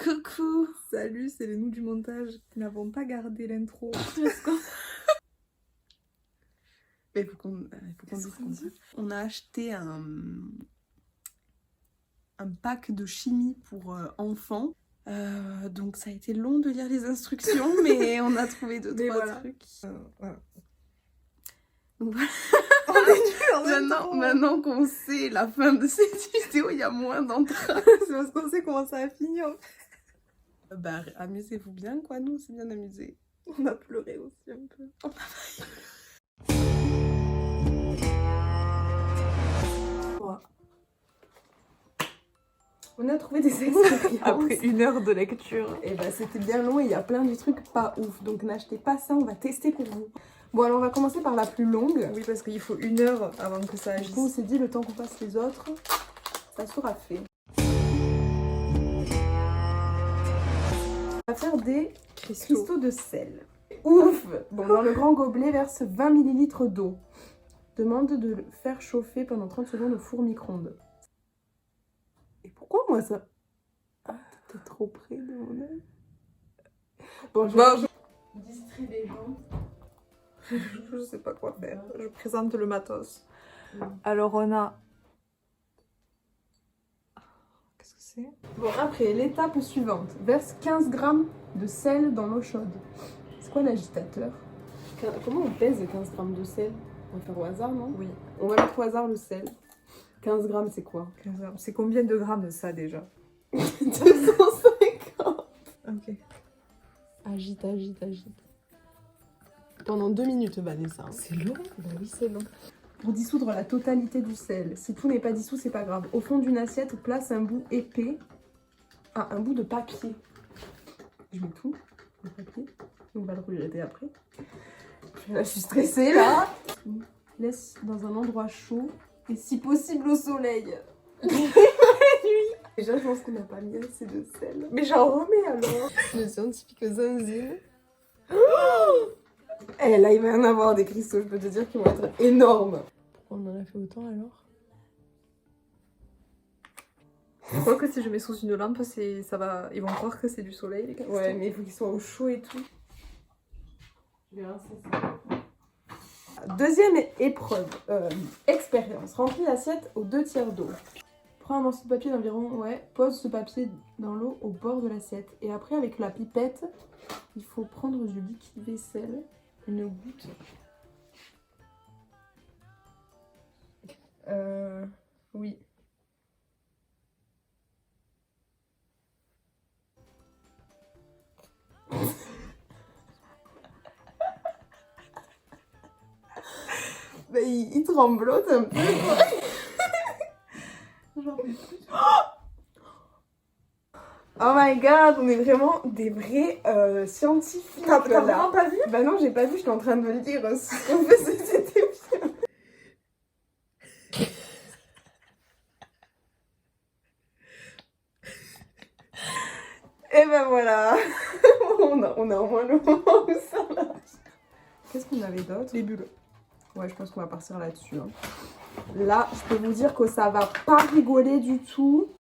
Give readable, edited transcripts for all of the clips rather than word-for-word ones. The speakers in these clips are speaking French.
Coucou. Salut, c'est les nous du montage qui n'avons pas gardé l'intro. Mais il faut qu'on dise comme ça. On a acheté un pack de chimie pour enfants. Donc ça a été long de lire les instructions, mais on a trouvé deux, trois trucs. Voilà. Donc voilà. On est nuls en Maintenant qu'on sait la fin de cette vidéo, il y a moins d'entrain. C'est parce qu'on sait comment ça a fini. Bah amusez-vous bien quoi, nous on s'est bien amusés. On a pleuré aussi un peu. On a failli. On a trouvé des expériences. Après 1 heure de lecture. Et bah c'était bien long et il y a plein de trucs pas ouf. Donc n'achetez pas ça, on va tester pour vous. Bon alors on va commencer par la plus longue. Oui parce qu'il faut 1 heure avant que ça agisse. Du coup on s'est dit le temps qu'on fasse les autres, ça sera fait. On va faire des cristaux de sel. Ouf. Bon dans le grand gobelet verse 20 ml d'eau. Demande de le faire chauffer pendant 30 secondes au four micro-ondes. Et pourquoi moi ça? Ah, t'es trop près de mon œil. Bon, je distrie les gens. Je sais pas quoi faire. Je présente le matos. Alors on a... Qu'est-ce que c'est? Bon, après, l'étape suivante. Verse 15 g de sel dans l'eau chaude. C'est quoi l'agitateur? Comment on pèse 15 g de sel? On va faire au hasard, non? Oui. On va mettre au hasard le sel. 15 grammes, c'est quoi? 15 grammes. C'est combien de grammes de ça déjà? 250. Ok. Agite. Pendant 2 minutes, Vanessa. C'est long? Bah oui, c'est long. Pour dissoudre la totalité du sel. Si tout n'est pas dissous, c'est pas grave. Au fond d'une assiette, place un bout épais. Ah, un bout de papier. Je mets tout. Le papier. On va le regretter après. Là, je suis stressée, là. Laisse dans un endroit chaud. Et si possible au soleil. Déjà, je pense qu'on n'a pas mis assez de sel. Mais j'en remets alors. Le scientifique Zanzine. Eh là, il va y en avoir des cristaux, je peux te dire, qui vont être énormes. Pourquoi on en a fait autant alors? Je crois que si je mets sous une lampe, ça va... ils vont croire que c'est du soleil, les cristaux. Ouais, mais il faut qu'ils soient au chaud et tout. Deuxième épreuve, expérience. Remplis l'assiette aux 2/3 d'eau. Prends un morceau de papier d'environ, pose ce papier dans l'eau au bord de l'assiette. Et après, avec la pipette, il faut prendre du liquide vaisselle, une goutte. Oui. Bah, il tremblote un peu. J'en peux plus. Oh my god, on est vraiment des vrais scientifiques. T'as vraiment pas vu? Bah non, j'ai pas vu, j'étais en train de le lire. Ce qu'on faisait, c'était bien. Et ben voilà. on a au moins le moment où ça marche. Qu'est-ce qu'on avait d'autre? Les bulles. Ouais, je pense qu'on va partir là-dessus. Hein. Là, je peux vous dire que ça va pas rigoler du tout.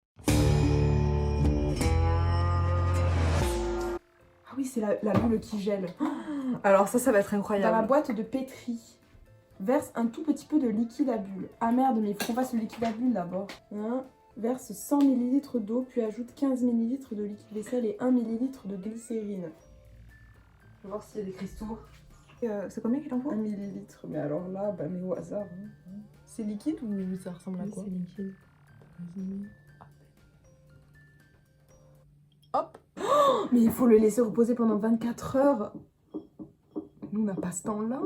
Ah oui, c'est la bulle qui gèle. Alors ça va être incroyable. Dans la boîte de pétri, verse un tout petit peu de liquide à bulles. Ah merde, mais il faut qu'on fasse le liquide à bulles d'abord. Hein? Verse 100 ml d'eau, puis ajoute 15 ml de liquide vaisselle et 1 ml de glycérine. On va voir s'il y a des cristaux. C'est combien qu'il en faut? 1 millilitre. Mais alors là, bah, mais au hasard. Hein. C'est liquide ou ça ressemble à quoi? C'est liquide. Hop. Oh, mais il faut le laisser reposer pendant 24 heures. Nous, on n'a pas ce temps-là.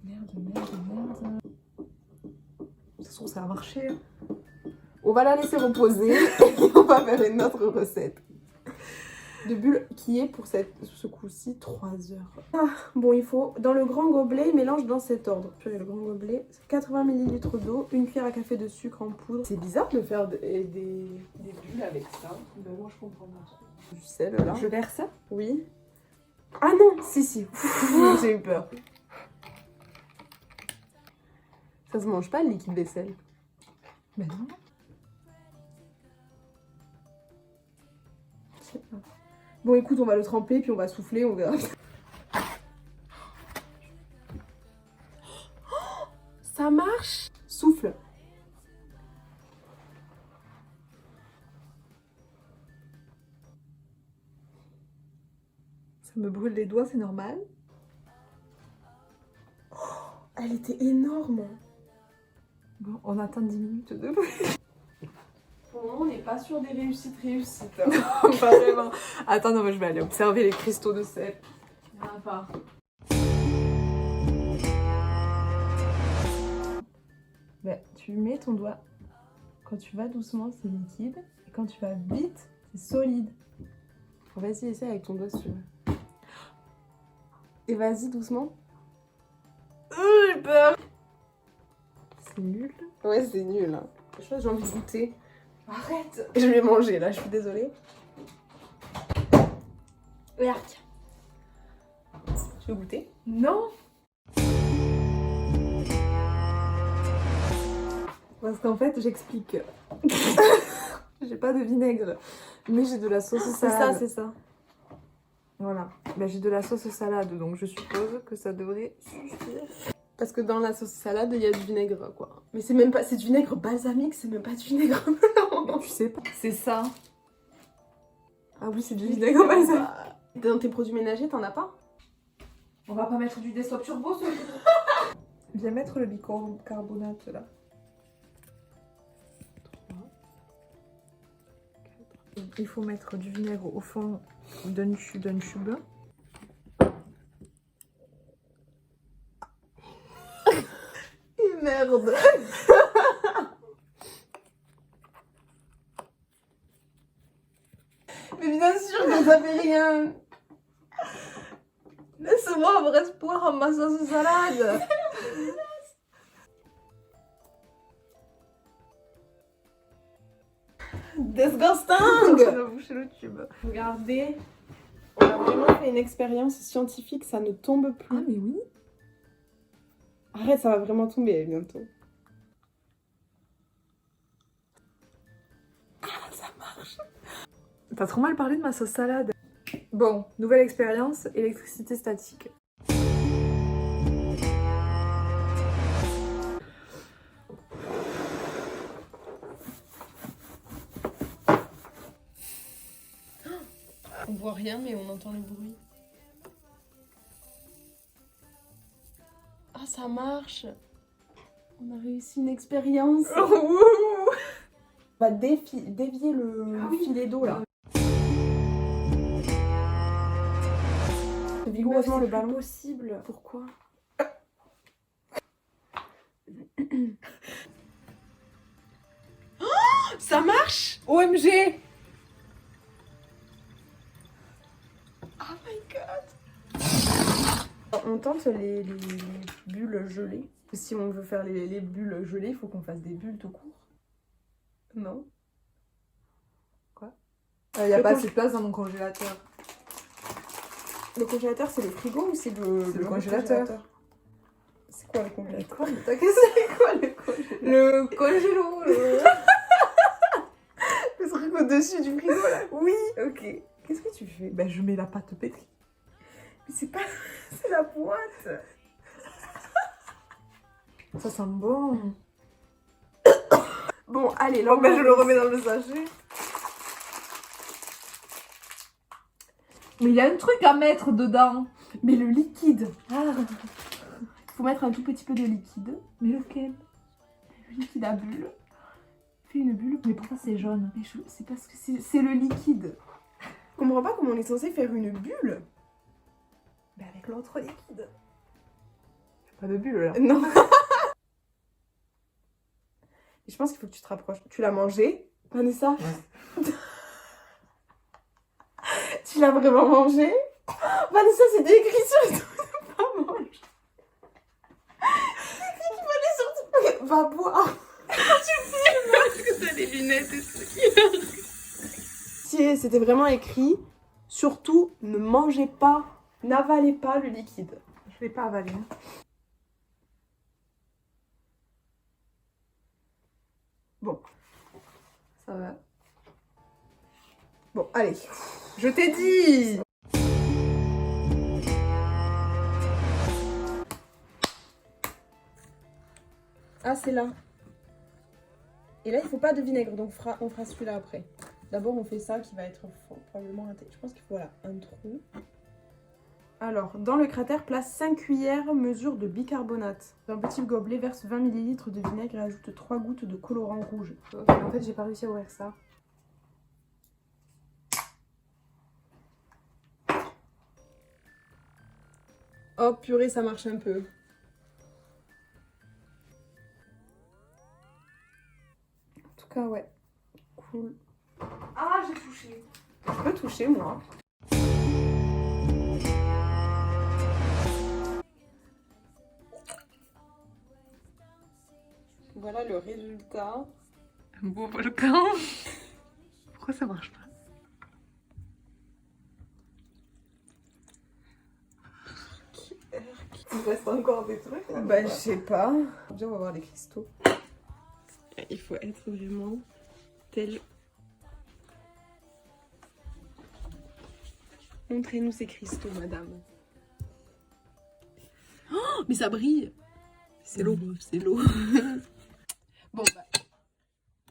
Merde. Ça se trouve, ça a marché. On va la laisser reposer et on va faire une autre recette. De bulles qui est pour ce coup-ci 3 heures. Ah, bon, il faut, dans le grand gobelet, il mélange dans cet ordre. Puis le grand gobelet, 80 ml d'eau, 1 cuillère à café de sucre en poudre. C'est bizarre de faire des bulles avec ça. Ben, moi, je comprends pas. Du sel, là. Je verse ça? Oui. Ah non, si. J'ai eu peur. Ça se mange pas, le liquide vaisselle? Ben non. sais pas. Bon, écoute, on va le tremper, puis on va souffler, on verra. Ça marche. Souffle. Ça me brûle les doigts, c'est normal. Oh, elle était énorme. Bon, on attend 10 minutes de plus. Pour le moment, on n'est pas sur des réussites. Non, pas vraiment. Attends, non, moi je vais aller observer les cristaux de sel. Il n'y en a pas. Ben, tu mets ton doigt. Quand tu vas doucement, c'est liquide. Et quand tu vas vite, c'est solide. Vas-y, essaie avec ton doigt si tu veux. Et vas-y doucement. J'ai peur. C'est nul. Ouais, c'est nul. Hein. Je crois que j'ai envie de goûter. Arrête. Je vais manger là, je suis désolée. Yark. Tu veux goûter? Non. Parce qu'en fait, j'explique. J'ai pas de vinaigre, mais j'ai de la sauce salade. C'est ça. Voilà. Ben, j'ai de la sauce salade, donc je suppose que ça devrait suffire. Parce que dans la sauce salade, il y a du vinaigre, quoi. Mais c'est même pas... C'est du vinaigre balsamique, c'est même pas du vinaigre blanc. Tu sais pas. C'est ça. Ah oui, c'est du vinaigre balsamique. Dans tes produits ménagers, t'en as pas? On va pas mettre du Desktop Turbo, ça. Viens mettre le bicarbonate, là. Il faut mettre du vinaigre au fond d'un tube. Et merde. Mais bien sûr que ça fait rien. Laisse-moi avoir espoir en ma sauce salade. Disgusting. On a bouché le tube. Regardez, on a vraiment fait une expérience scientifique, ça ne tombe plus. Ah mais oui. Arrête, ça va vraiment tomber bientôt. Ah, ça marche. T'as trop mal parlé de ma sauce salade. Bon, nouvelle expérience, électricité statique. On voit rien, mais on entend le bruit. Ah, ça marche. On a réussi une expérience. On va dévier le filet d'eau, là. Vigoureusement le ballon. Possible. Pourquoi? Oh, ça marche! OMG! Oh my god! On tente les bulles gelées. Si on veut faire les bulles gelées, il faut qu'on fasse des bulles tout court. Non? Quoi? Il n'y a pas assez de place dans mon congélateur. Le congélateur, c'est le frigo ou c'est le congélateur? C'est quoi le congélateur? T'as c'est quoi le congélateur? Le congélo. Le truc au-dessus du frigo là. Oui, ok. Qu'est-ce que tu fais? Ben je mets la pâte pétrie. Mais c'est pas... c'est la boîte. Ça sent bon. Bon, allez, là, ben, je le remets dans le sachet. Mais il y a un truc à mettre dedans. Mais le liquide. Ah. Il faut mettre un tout petit peu de liquide. Mais lequel? Le liquide à bulle. Fais une bulle. Mais pourquoi c'est jaune? C'est parce que c'est le liquide. Je comprends pas comment on est censé faire une bulle. Mais avec l'autre liquide. Pas de bulle là. Non. Je pense qu'il faut que tu te rapproches. Tu l'as mangé, Vanessa? Ouais. Tu l'as vraiment mangé? Vanessa, c'était écrit sur le dos de pas manger. C'est écrit qu'il fallait surtout... Va boire. Tu filmes parce que t'as des lunettes et tout. Si c'était vraiment écrit, surtout ne mangez pas, n'avalez pas le liquide. Je vais pas avaler. Hein. Bon. Ça va. Bon, allez. Je t'ai dit. Ah, c'est là. Et là, il faut pas de vinaigre, donc on fera celui-là après. D'abord, on fait ça qui va être probablement raté. Je pense qu'il faut voilà, un trou. Alors, dans le cratère, place 5 cuillères mesure de bicarbonate. Dans un petit gobelet, verse 20 ml de vinaigre et ajoute 3 gouttes de colorant rouge. Ok, en fait, j'ai pas réussi à ouvrir ça. Oh purée, ça marche un peu. En tout cas, ouais. Cool. Ah, j'ai touché. Je peux toucher, moi. Voilà le résultat. Un beau volcan. Pourquoi ça marche pas? Il reste encore des trucs là. Bah, je sais pas. Déjà, on va voir les cristaux. Il faut être vraiment tel. Montrez-nous ces cristaux, madame. Oh, mais ça brille. C'est l'eau, c'est l'eau. Bon, bah,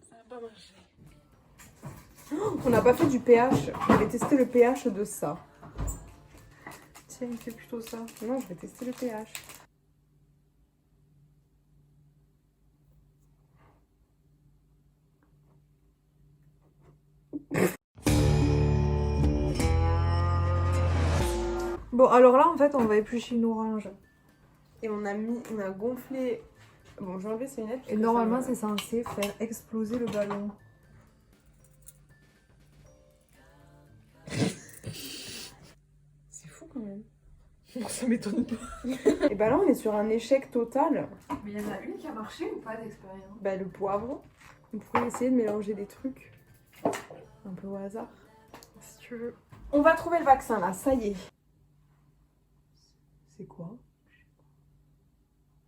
ça va pas marcher. On n'a pas fait du pH. Je vais tester le pH de ça. Tiens, fais plutôt ça. Non, je vais tester le pH. Bon, alors là, en fait, on va éplucher une orange. Et on a gonflé... Bon, je vais enlever ces lunettes. Et normalement, c'est censé faire exploser le ballon. C'est fou quand même. Ça m'étonne pas. Et bah là, on est sur un échec total. Mais il y en a une qui a marché ou pas d'expérience? Bah, le poivre. On pourrait essayer de mélanger des trucs. Un peu au hasard. Si tu veux. On va trouver le vaccin là, ça y est. C'est quoi?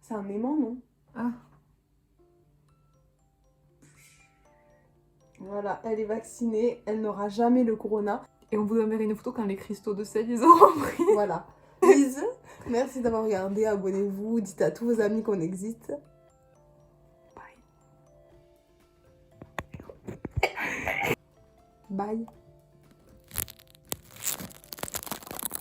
C'est un aimant, non? Ah. Voilà, elle est vaccinée, elle n'aura jamais le corona. Et on vous enverra une photo quand les cristaux de sel ils auront pris. Voilà. Bisous. Merci d'avoir regardé, abonnez-vous, dites à tous vos amis qu'on existe. Bye. Bye.